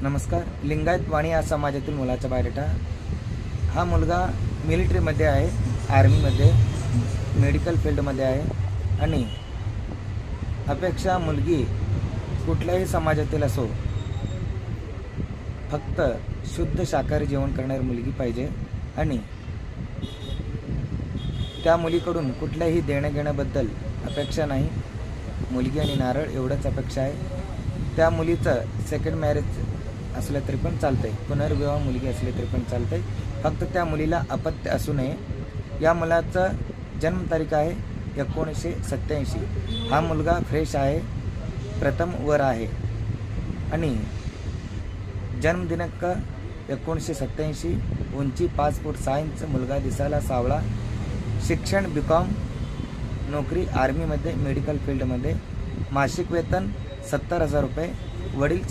नमस्कार. लिंगायत वाणी या समाजातील मुलाचा बायोडेटा. हा मुलगा मिलिटरीमध्ये आहे, आर्मीमध्ये, मेडिकल फील्डमध्ये आहे आणि अपेक्षा मुलगी कुठल्याही समाजातील असो, फक्त शुद्ध शाकाहारी जेवण करणारी मुलगी पाहिजे आणि त्या मुलीकडून कुठल्याही देण्याघेण्याबद्दल अपेक्षा नाही. मुलगी आणि नारळ एवढंच अपेक्षा आहे. त्या मुलीचं सेकंड मॅरेज असलं तरी पण चालतंय, पुनर्विवाह मुलगी असली तरी पण चालतंय. फक्त त्या मुलीला अपत्य असू नये. या मुलाचं जन्मतारीख आहे 1987. हा मुलगा फ्रेश आहे, प्रथम वर आहे आणि जन्मदिनांक 1987, उंची 5 फूट 6 इंच, मुलगा दिसायला सावळा, शिक्षण BCom, नोकरी आर्मीमध्ये, मेडिकल फील्डमध्ये, मासिक वेतन 70,000 रुपये. वडील